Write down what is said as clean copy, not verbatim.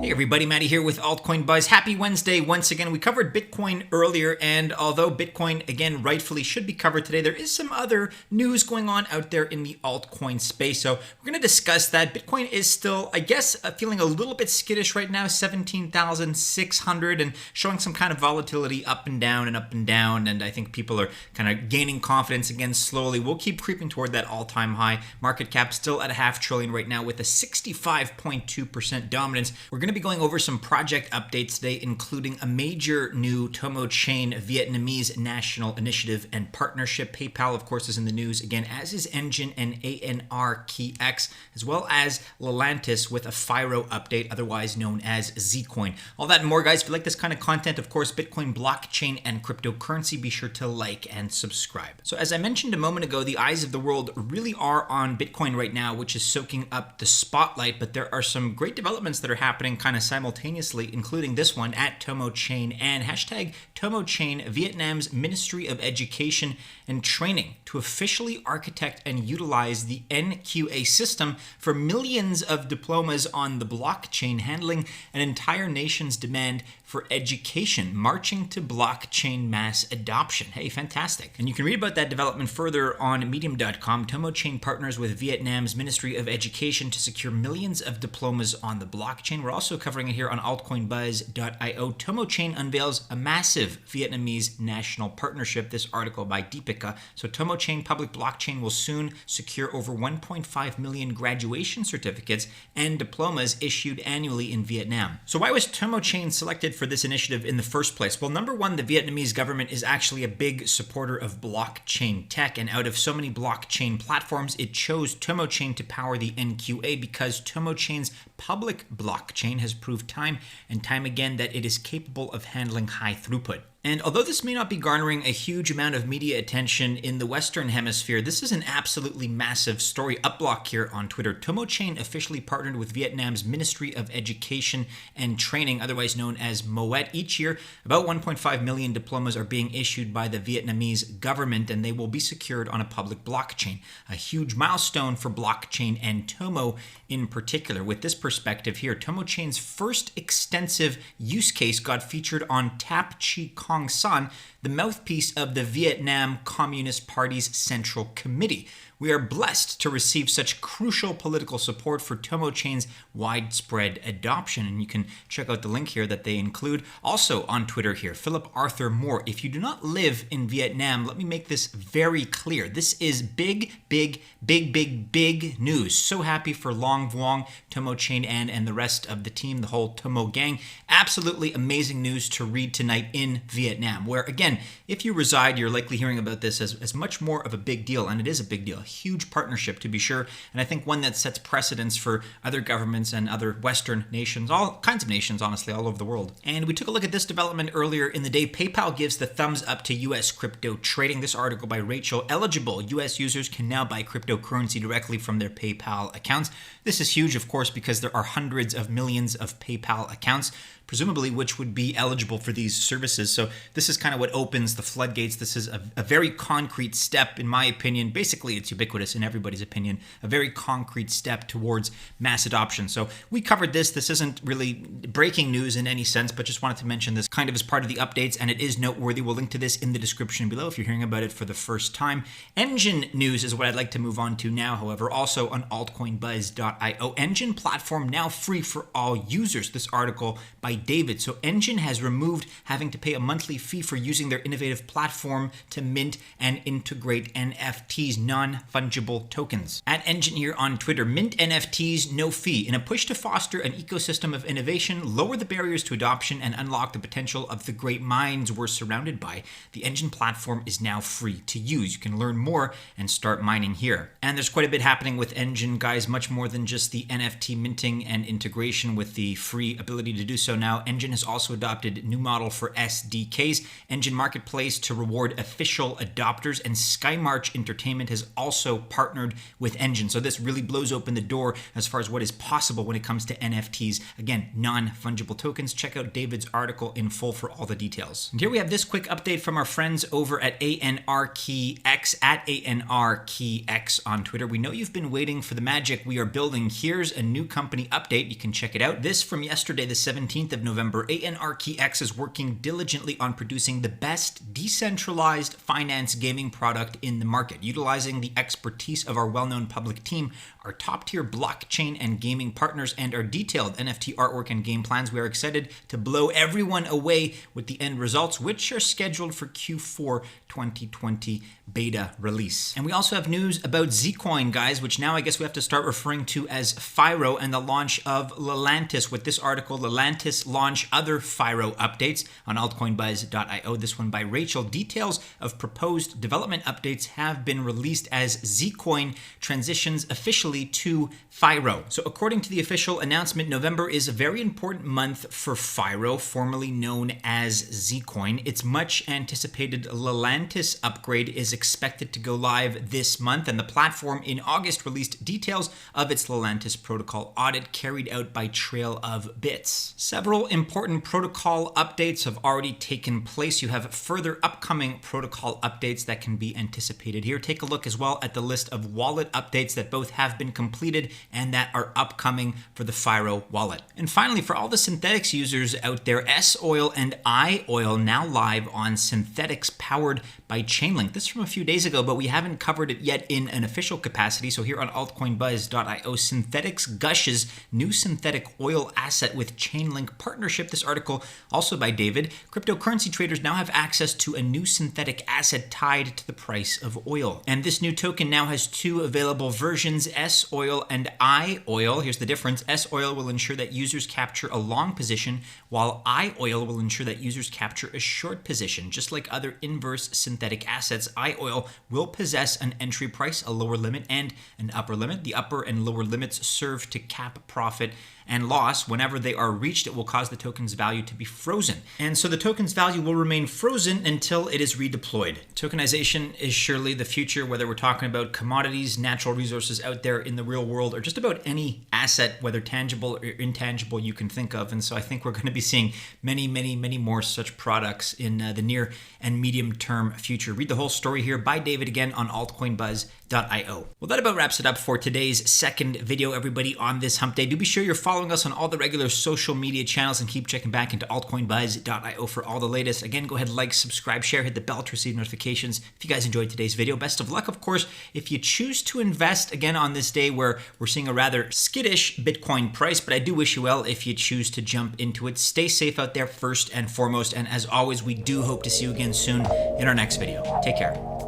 Hey everybody, Matty here with Altcoin Buzz. Happy Wednesday once again. We covered Bitcoin earlier, and although Bitcoin, again, rightfully should be covered today, there is some other news going on out there in the altcoin space. So we're going to discuss that. Bitcoin is still, I guess, feeling a little bit skittish right now, 17,600, and showing some kind of volatility up and down and up and down. And I think people are kind of gaining confidence again slowly. We'll keep creeping toward that all-time high. Market cap still at $500 billion right now with a 65.2% dominance. We're going to be going over some project updates today, including a major new Tomochain Vietnamese national initiative and partnership. PayPal, of course, is in the news again, as is Enjin and AnrKeyX, as well as Lelantus with a Firo update, otherwise known as Zcoin. All that and more, guys. If you like this kind of content, of course, Bitcoin, blockchain, and cryptocurrency, be sure to like and subscribe. So as I mentioned a moment ago, the eyes of the world really are on Bitcoin right now, which is soaking up the spotlight, but there are some great developments that are happening kind of simultaneously, including this one at Tomochain and hashtag Tomochain, Vietnam's Ministry of Education and Training to officially architect and utilize the NQA system for millions of diplomas on the blockchain, handling an entire nation's demand for education, marching to blockchain mass adoption. Hey, fantastic. And you can read about that development further on medium.com. Tomochain partners with Vietnam's Ministry of Education to secure millions of diplomas on the blockchain. We're also covering it here on altcoinbuzz.io. Tomochain unveils a massive Vietnamese national partnership. This article by Deepika. So Tomochain public blockchain will soon secure over 1.5 million graduation certificates and diplomas issued annually in Vietnam. So why was Tomochain selected for this initiative in the first place? Well, number one, the Vietnamese government is actually a big supporter of blockchain tech, and out of so many blockchain platforms, it chose Tomochain to power the NQA because Tomochain's public blockchain has proved time and time again that it is capable of handling high throughput. And although this may not be garnering a huge amount of media attention in the Western Hemisphere, this is an absolutely massive story. Upblock here on Twitter. Tomochain officially partnered with Vietnam's Ministry of Education and Training, otherwise known as MOET. Each year, about 1.5 million diplomas are being issued by the Vietnamese government, and they will be secured on a public blockchain. A huge milestone for blockchain and Tomo in particular. With this perspective here, Tomochain's first extensive use case got featured on Tap Chi Kong San, the mouthpiece of the Vietnam Communist Party's Central Committee. We are blessed to receive such crucial political support for Tomochain's widespread adoption. And you can check out the link here that they include. Also on Twitter here, Philip Arthur Moore. If you do not live in Vietnam, let me make this very clear. This is big news. So happy for Long Vuong, Tomochain, and the rest of the team, the whole Tomo gang. Absolutely amazing news to read tonight in Vietnam, where again, if you reside, you're likely hearing about this as much more of a big deal, and it is a big deal. Huge partnership to be sure, and I think one that sets precedents for other governments and other Western nations, all kinds of nations, honestly, all over the world. And we took a look at this development earlier in the day. PayPal gives the thumbs up to US crypto trading. This article by Rachel. Eligible US users can now buy cryptocurrency directly from their PayPal accounts. This is huge, of course, because there are hundreds of millions of PayPal accounts, presumably, which would be eligible for these services. So this is kind of what opens the floodgates. This is a very concrete step, in my opinion. Basically, it's ubiquitous in everybody's opinion, a very concrete step towards mass adoption. So we covered this. This isn't really breaking news in any sense, but just wanted to mention this kind of as part of the updates, and it is noteworthy. We'll link to this in the description below if you're hearing about it for the first time. Enjin news is what I'd like to move on to now, however, also on altcoinbuzz.io. Enjin platform now free for all users. This article by David. So Enjin has removed having to pay a monthly fee for using their innovative platform to mint and integrate NFTs, non-fungible tokens. At Enjin here on Twitter, mint NFTs, no fee. In a push to foster an ecosystem of innovation, lower the barriers to adoption, and unlock the potential of the great minds we're surrounded by, the Enjin platform is now free to use. You can learn more and start mining here. And there's quite a bit happening with Enjin, guys, much more than just the NFT minting and integration with the free ability to do so now. Enjin has also adopted a new model for SDKs, Enjin Marketplace to reward official adopters, and SkyMarch Entertainment has also also partnered with Enjin. So this really blows open the door as far as what is possible when it comes to NFTs. Again, non-fungible tokens. Check out David's article in full for all the details. And here we have this quick update from our friends over at AnrKeyX, at AnrKeyX on Twitter. We know you've been waiting for the magic we are building. Here's a new company update. You can check it out. This from yesterday, the 17th of November. AnrKeyX is working diligently on producing the best decentralized finance gaming product in the market, utilizing the expertise of our well-known public team, our top-tier blockchain and gaming partners, and our detailed NFT artwork and game plans. We are excited to blow everyone away with the end results, which are scheduled for Q4 2020 beta release. And we also have news about Zcoin, guys, which now I guess we have to start referring to as Firo, and the launch of Lelantus. With this article, Lelantus launch other Firo updates on altcoinbuzz.io. This one by Rachel. Details of proposed development updates have been released as Zcoin transitions officially to Firo. So according to the official announcement, November is a very important month for Firo, formerly known as Zcoin. Its much anticipated Lelantus upgrade is expected to go live this month, and the platform in August released details of its Lelantus protocol audit carried out by Trail of Bits. Several important protocol updates have already taken place. You have further upcoming protocol updates that can be anticipated here. Take a look as well at the list of wallet updates that both have been completed and that are upcoming for the Firo wallet. And finally, for all the Synthetix users out there, S-Oil and I-Oil now live on Synthetix powered by Chainlink. This is from a few days ago, but we haven't covered it yet in an official capacity. So here on altcoinbuzz.io, Synthetix Gushes new synthetic oil asset with Chainlink partnership. This article also by David. Cryptocurrency traders now have access to a new synthetic asset tied to the price of oil. And this new token now has two available versions, S-Oil and I-Oil. Here's the difference. S-Oil will ensure that users capture a long position, while I-Oil will ensure that users capture a short position. Just like other inverse synthetic assets, I-Oil will possess an entry price, a lower limit, and an upper limit. The upper and lower limits serve to cap profit and loss. Whenever they are reached, it will cause the token's value to be frozen. And so the token's value will remain frozen until it is redeployed. Tokenization is surely the future, whether we're talking about commodities, natural resources out there in the real world, or just about any asset, whether tangible or intangible, you can think of. And so I think we're going to be seeing many, many, many more such products in the near and medium term future. Read the whole story here by David again on altcoinbuzz.io. Well, that about wraps it up for today's second video, everybody, on this hump day. Do be sure you're following us on all the regular social media channels and keep checking back into altcoinbuzz.io for all the latest. Again, go ahead, like, subscribe, share, hit the bell to receive notifications. If you guys enjoyed today's video, best of luck, of course. If you choose to invest again on this day where we're seeing a rather skittish Bitcoin price, but I do wish you well if you choose to jump into it. Stay safe out there first and foremost. And as always, we do hope to see you again soon in our next video. Take care.